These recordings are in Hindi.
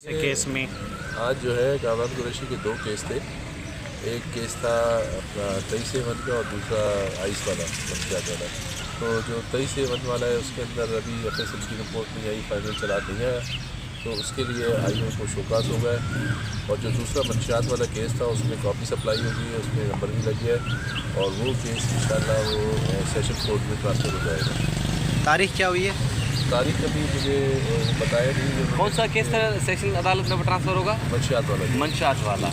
केस में आज जो है कामरान कुरैशी के दो केस थे। एक केस था अपना 23A1 का और दूसरा आइस वाला मंशियात वाला। तो जो 23A1 वाला है उसके अंदर अभी FSL की रिपोर्ट नहीं आई, फाइनल चला नहीं आया, तो उसके लिए आईओ को शोकास हो गए। और जो दूसरा मंशियात वाला केस था उसमें कॉपी सप्लाई हो गई है, उसमें नंबर भी लग गया है और वो केस इंशाल्लाह वो सेशन कोर्ट में ट्रांसफ़र हो जाएगा। तारीख क्या हुई है? तारीख अभी मुझे बताया नहीं। कौन सा केस था सेशन अदालत में ट्रांसफ़र होगा? मंशियात वाला।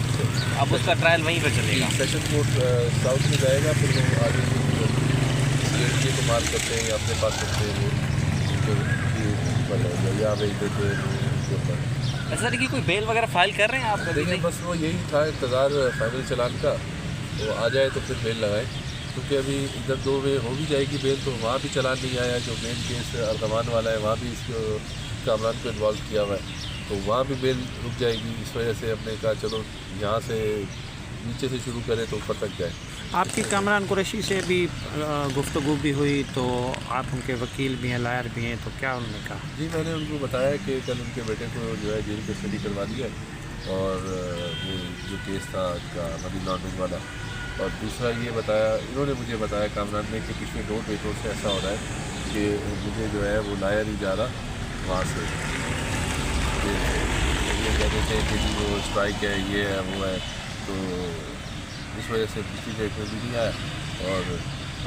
अब उसका ट्रायल वहीं पर चलेगा। सेशन कोर्ट साउथ में जाएगा, फिर वो आगे CID को मार्क करते हैं या अपने पास करते हैं वो या भेज देते हैं उनके ऊपर। ऐसा नहीं कि कोई बेल वगैरह फाइल कर रहे हैं आप? देखिए बस वो यही था इंतज़ार फाइनल चलान का, वो आ जाए तो फिर बेल लगाएं, क्योंकि अभी इधर दो में हो भी जाएगी बेल, तो वहाँ भी चलान नहीं आया। जो मेन केस अर्दमान वाला है वहाँ भी इसको कामरान को इन्वॉल्व किया हुआ है, तो वहाँ भी बेल रुक जाएगी। इस वजह से हमने कहा चलो यहाँ से नीचे से शुरू करें तो ऊपर तक जाए। आपकी कामरान कुरैशी से भी गुफ्तगू भी हुई, तो आप उनके वकील भी हैं, लायर भी हैं, तो क्या उन्होंने कहा? जी मैंने उनको बताया कि कल उनके बेटे को जो है जेल कस्टडी करवा दिया और वो जो केस था का मनी लॉन्ड्रिंग वाला, और दूसरा ये बताया, इन्होंने मुझे बताया कामरान ने कि पिछले 2 डेटों से ऐसा हो रहा है कि मुझे जो है वो लाया नहीं जा रहा वहाँ से। ये कहते थे कि जी वो स्ट्राइक है, ये है, वो है, तो इस वजह से पिछली डेट में भी नहीं आया और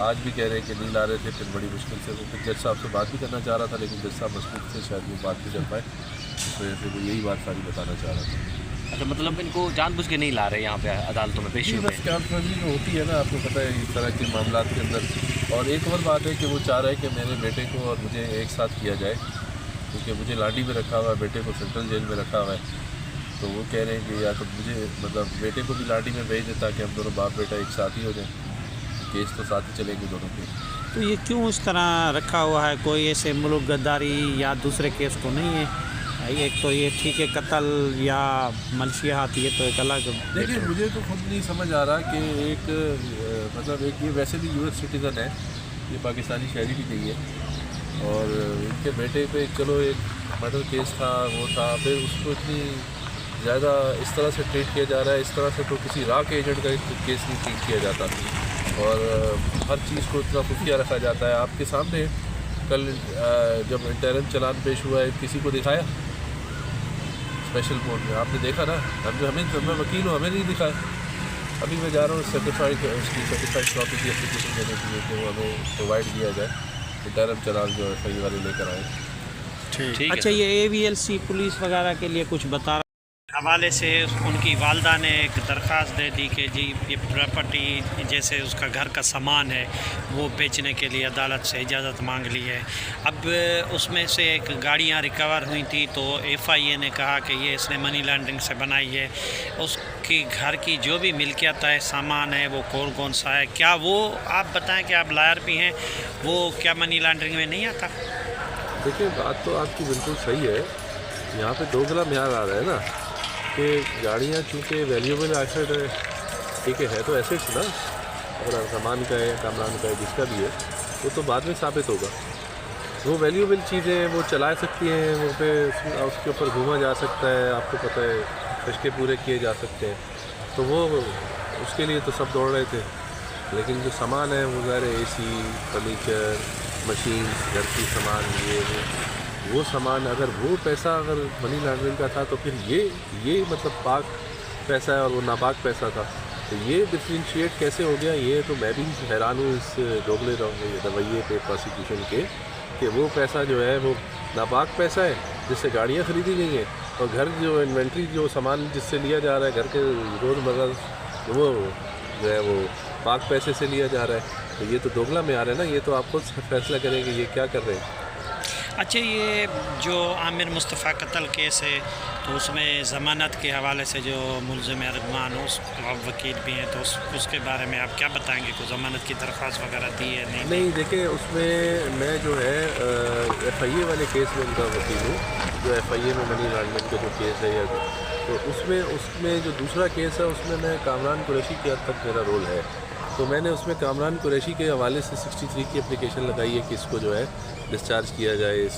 आज भी कह रहे हैं कि नहीं ला रहे थे। फिर बड़ी मुश्किल से वो फिर जज साहब से बात भी करना चाह रहा था, लेकिन जज साहब मसरूफ से शायद वो बात नहीं कर पाए, इस वजह से वो यही बात सारी बताना चाह रहा था। अच्छा, मतलब इनको जानबूझ के नहीं ला रहे यहाँ पे अदालतों में पेशी में? बस कैमराजी जो होती है ना, आपको पता है इस तरह के मामला के अंदर। और एक और बात है कि वो चाह रहे हैं कि मेरे बेटे को और मुझे एक साथ किया जाए, क्योंकि मुझे लाठी में रखा हुआ है, बेटे को सेंट्रल जेल में रखा हुआ है। तो वो कह रहे हैं कि या तो मुझे मतलब बेटे को भी लाठी में भेज दे ताकि हम दोनों बाप बेटा एक साथ ही हो जाएं, केस तो साथ ही चलेंगे दोनों के। तो ये क्यों इस तरह रखा हुआ है? कोई ऐसे मुल्क गद्दारी या दूसरे केस तो नहीं है? एक तो ये ठीक है कत्ल या मंशियात, ये तो एक अलग। देखिए मुझे तो खुद नहीं समझ आ रहा कि एक मतलब एक ये वैसे भी US सिटीज़न है, ये पाकिस्तानी शहरी भी नहीं है, और इनके बेटे पे चलो एक मर्डर केस था, वो था, फिर उसको इतनी ज़्यादा इस तरह से ट्रीट किया जा रहा है। इस तरह से तो किसी रॉ के एजेंट का केस नहीं ट्रीट किया जाता, और हर चीज़ को इतना खुफिया रखा जाता है। आपके सामने कल जब इंटरम चलान पेश हुआ है, किसी को दिखाया स्पेशल कोर्ट में? आपने देखा ना? मैं वकील हूँ, हमें नहीं दिखाया। अभी मैं जा रहा हूँ सर्टिफाइड उसकी सर्टिफाइड कॉपी की एप्लीकेशन देने के लिए कि वो हमें प्रोवाइड किया जाए, इंटरम चलान जो FI वाले लेकर आए। ठीक। अच्छा, ये AVLC पुलिस वगैरह के लिए कुछ बता हवाले से उनकी वालदा ने एक दरख्वास्त दे दी कि जी ये प्रॉपर्टी जैसे उसका घर का सामान है वो बेचने के लिए अदालत से इजाज़त मांग ली है। अब उसमें से एक गाड़ियाँ रिकवर हुई थी, तो FIA ने कहा कि ये इसने मनी लॉन्ड्रिंग से बनाई है। उसकी घर की जो भी मिल्कियत है, सामान है, वो कौन सा है, क्या वो आप बताएं कि आप लायर भी हैं, वो क्या मनी लॉन्ड्रिंग में नहीं आता? देखिए बात तो आपकी बिल्कुल सही है, यहाँ पे दोगला म्यार आ रहा है ना कि गाड़ियाँ चूँकि वैल्यूएबल एसेट है, ठीक है तो एसेट्स ना, अगर सामान का है, कामरान का है, जिसका भी है, वो तो बाद में साबित होगा। वो वैल्यूएबल चीज़ें वो चला सकती हैं, वो पे उसके ऊपर घूमा जा सकता है, आपको पता है रिश्ते पूरे किए जा सकते हैं, तो वो उसके लिए तो सब दौड़ रहे थे। लेकिन जो सामान है वो ज़ाहिर AC, फर्नीचर, मशीन, घर की सामान, वो सामान, अगर वो पैसा अगर मनी लॉन्ड्रिंग का था तो फिर ये मतलब पाक पैसा है और वो नापाक पैसा था, तो ये डिफ्रेंशिएट कैसे हो गया? ये तो मैं भी हैरान हूँ इस दोगले रवैये पे प्रोसिक्यूशन के, कि वो पैसा जो है वो नापाक पैसा है जिससे गाड़ियाँ ख़रीदी गई हैं, और घर जो इन्वेंट्री जो सामान जिससे लिया जा रहा है, घर के रोज़मर्रा वो जो है वो पाक पैसे से लिया जा रहा है। तो ये तो दोगला में आ रहा है ना, ये तो आप खुद फैसला करें कि ये क्या कर रहे हैं। अच्छा, ये जो आमिर मुस्तफ़ा कत्ल केस है, तो उसमें ज़मानत के हवाले से जो मुलज़िम अर्दमान उस वकील भी हैं, तो उसके बारे में आप क्या बताएंगे? कोई ज़मानत की दरख्वास्त वगैरह दी है? नहीं देखिए उसमें मैं जो है FIA वाले केस में उनका वकील हूँ, जो FIA में मनी लॉन्ड्रिंग का जो केस है, तो उसमें जो दूसरा केस है उसमें मैं कामरान कुरैशी के हद तक मेरा रोल है। तो मैंने उसमें कामरान कुरैशी के हवाले से 63 की एप्लीकेशन लगाई है कि इसको जो है डिस्चार्ज किया जाए इस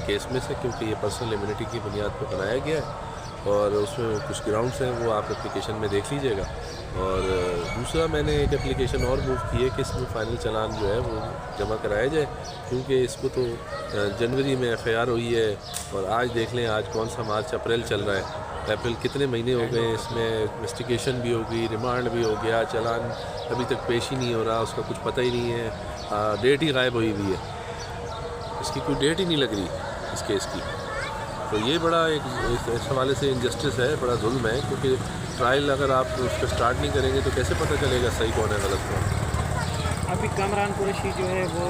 केस में से, क्योंकि ये पर्सनल इम्यूनिटी की बुनियाद पर बनाया गया है। और उसमें कुछ ग्राउंड्स हैं, वो आप एप्लीकेशन में देख लीजिएगा। और दूसरा मैंने एक एप्लीकेशन और मूव की है कि इसमें फ़ाइनल चालान जो है वो जमा कराया जाए, क्योंकि इसको तो जनवरी में FIR हुई है और आज देख लें आज कौन सा मार्च अप्रैल चल रहा है, अप्रैल कितने महीने हो गए, इसमें इन्वेस्टिगेशन भी होगी, रिमांड भी हो गया, चालान अभी तक पेश ही नहीं हो रहा, उसका कुछ पता ही नहीं है, डेट ही गायब हुई हुई है, इसकी कोई डेट ही नहीं लग रही इस केस की। तो ये बड़ा इस हवाले से इनजस्टिस है, बड़ा जुल्म है, क्योंकि ट्रायल अगर आप उसको स्टार्ट नहीं करेंगे तो कैसे पता चलेगा सही कौन है गलत कौन। अभी कामरान कुरैशी जो है वो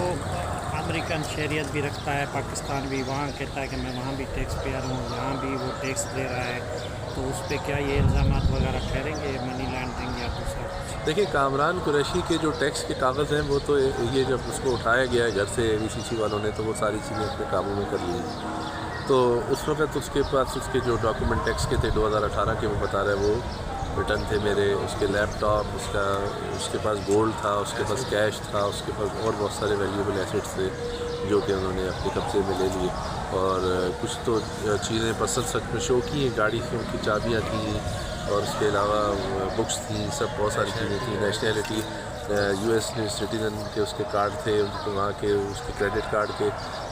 अमेरिकन शहरियत भी रखता है, पाकिस्तान भी, वहाँ कहता है कि मैं वहाँ भी टैक्स पेयर हूँ, यहाँ भी वो टैक्स दे रहा है, तो उस पर क्या ये इल्ज़ामात वगैरह ठहरेंगे मनी लॉन्ड्रिंग या दूसरा कुछ? देखिए, कामरान कुरैशी के जो टैक्स के कागज़ हैं वो तो ये जब उसको उठाया गया है घर से ABCC वालों ने, तो वो सारी चीज़ें अपने काबू में कर ली। तो उस वक्त उसके पास उसके जो डॉक्यूमेंट टैक्स के थे 2018 के, वो बता रहे वो रिटर्न थे मेरे, उसके लैपटॉप, उसके पास गोल्ड था, उसके पास कैश था, उसके पास और बहुत सारे वैल्यूएबल एसेट्स थे जो कि उन्होंने अपने कब्जे में ले लिए। और कुछ तो चीज़ें पर्सन सच में शो की हैं, गाड़ी की चाबियाँ थी और उसके अलावा बुक्स थी, सब बहुत सारी चीज़ें थी। नेशनैलिटी US सिटीज़न के उसके कार्ड थे, उनके वहाँ के उसके क्रेडिट कार्ड के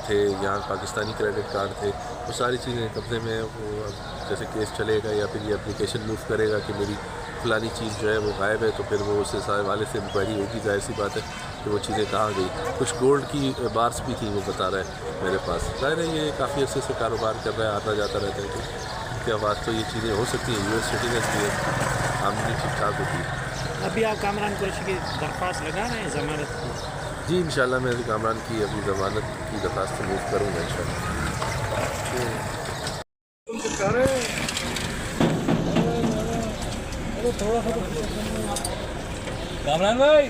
थे, यहाँ पाकिस्तानी क्रेडिट कार्ड थे, वो सारी चीज़ें कब्ज़े में। वो जैसे केस चलेगा या फिर ये एप्लीकेशन मूव करेगा कि मेरी फ़लानी चीज़ जो है वो गायब है, तो फिर वो उससे सारे वाले से इंक्वायरी होगी, जाहिर सी बात है कि वो चीज़ें कहाँ गई। कुछ गोल्ड की बार्स भी थी, वो बता रहा है मेरे पास। ज़ाहिर है ये काफ़ी अर्से से कारोबार कर रहा है, आता जाता रहता है, तो क्या बात, तो ये चीज़ें हो सकती हैं। US सिटीजन भी है, आमदनी ठीक ठाक होती है। अभी आप कामरान कुरैशी की दरख्वास्त लगा रहे हैं ज़मानत की? जी इंशाल्लाह मैं कामरान की अपनी ज़मानत की दरख्वास्त मूव करूँगा इंशाल्लाह। कामरान भाई,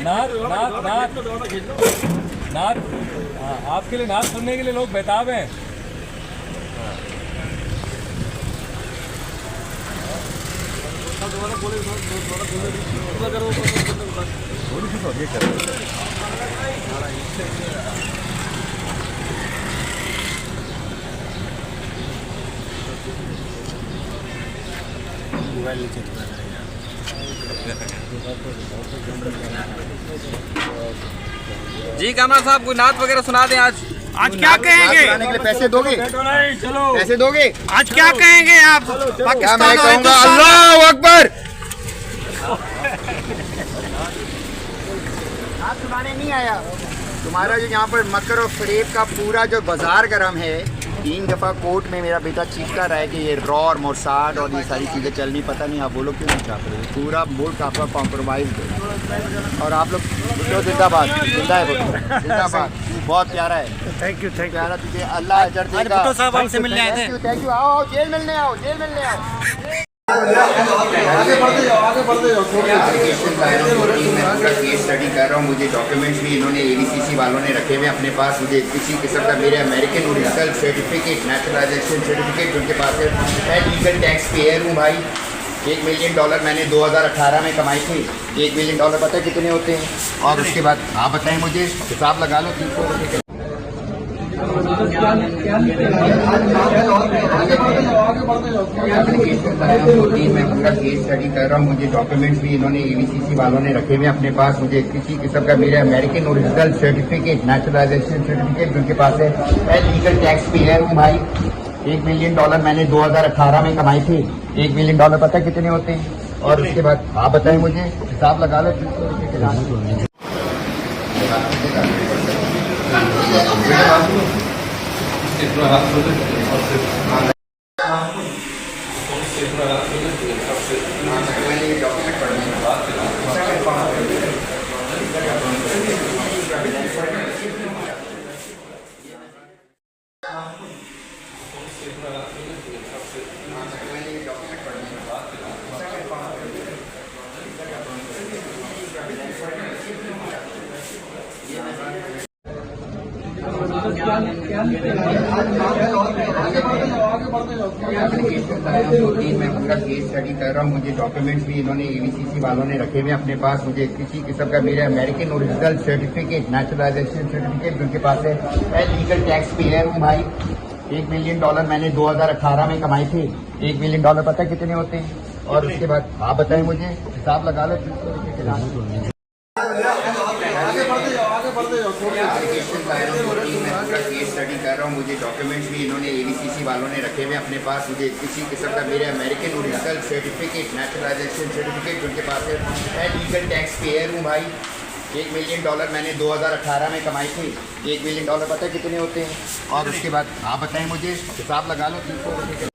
नात नात नात नात, हाँ, आपके लिए नात सुनने के लिए लोग बेताब हैं। जी कामरान साहब, कोई नात वगैरह सुना दें आज। आज क्या कहेंगे? के लिए पैसे दोगे? चलो पैसे दोगे? आज क्या कहेंगे आप? क्या पाकिस्तान मैं और कहूँगा? हिंदुस्तान अल्लाह अकबर। आप सुनाने नहीं आया। तुम्हारा जो यहाँ पर मकर और फरेब का पूरा जो बाजार गरम है, 3 दफ़ा कोर्ट में मेरा बेटा चीखता रहा है कि ये रॉ और मोसाद और ये सारी चीज़ें चल नहीं, पता नहीं आप बोलो क्यों नहीं चाहते हो। पूरा मुल्क आपका कॉम्प्रोमाइज़ है और आप लोग तो जिंदाबाद, जिंदा है भुट्टो, जिंदाबाद, बहुत प्यारा है। थैंक यू प्यारा तुझे अल्लाह अजर देगा। भुट्टो साहब हमसे मिलने आए थे। Thank you. आओ जेल मिलने आओ, जेल मिलने आओ। केस स्टडी कर रहा हूँ, मुझे डॉक्यूमेंट्स भी इन्होंने ABCC वालों ने रखे हुए अपने पास। मुझे किसी किस्म का मेरे American original certificate, nationalisation certificate उनके पास है। मैं लीगल टैक्स पेयर हूँ भाई। $1 मिलियन मैंने 2018 में कमाई थी। $1 मिलियन पता है कितने होते हैं? और उसके बाद आप बताएं मुझे, हिसाब लगा लो 300 रुपये। मैं पूरा केस स्टडी कर रहा हूँ, मुझे डॉक्यूमेंट्स भी इन्होंने ABCC वालों ने रखे हुए अपने पास। मुझे किसी किस्म का मेरे American original certificate, nationalisation certificate उनके पास है। मैं लीगल टैक्स पेयर हूँ भाई। $1 मिलियन मैंने 2018 में कमाई थी। $1 मिलियन पता है कितने होते हैं? और उसके बाद आप बताएं मुझे, हिसाब लगा लो 300 रुपये के। मैं पूरा केस स्टडी कर रहा हूँ, मुझे डॉक्यूमेंट्स भी इन्होंने ABCC वालों ने रखे हुए अपने पास। मुझे किसी किस्म का मेरे American original certificate, nationalisation certificate उनके पास है। मैं लीगल टैक्स पेयर हूँ भाई। $1 मिलियन मैंने 2018 में कमाई थी। $1 मिलियन पता है कितने होते हैं? और उसके बाद आप बताएं मुझे, हिसाब लगा लो। एप्लीकेशन दायरों की टीम में पूरा केस स्टडी कर रहा हूँ। मुझे डॉक्यूमेंट्स भी इन्होंने ABCC वालों ने रखे हुए अपने पास। मुझे किसी किस्म का मेरे American original certificate, nationalisation certificate उनके पास है। मैं लीगल टैक्स पेयर हूँ भाई। $1 मिलियन मैंने 2018 में कमाई थी। $1 मिलियन पता है कितने होते हैं? और उसके बाद आप बताएं मुझे, हिसाब लगा लो। 300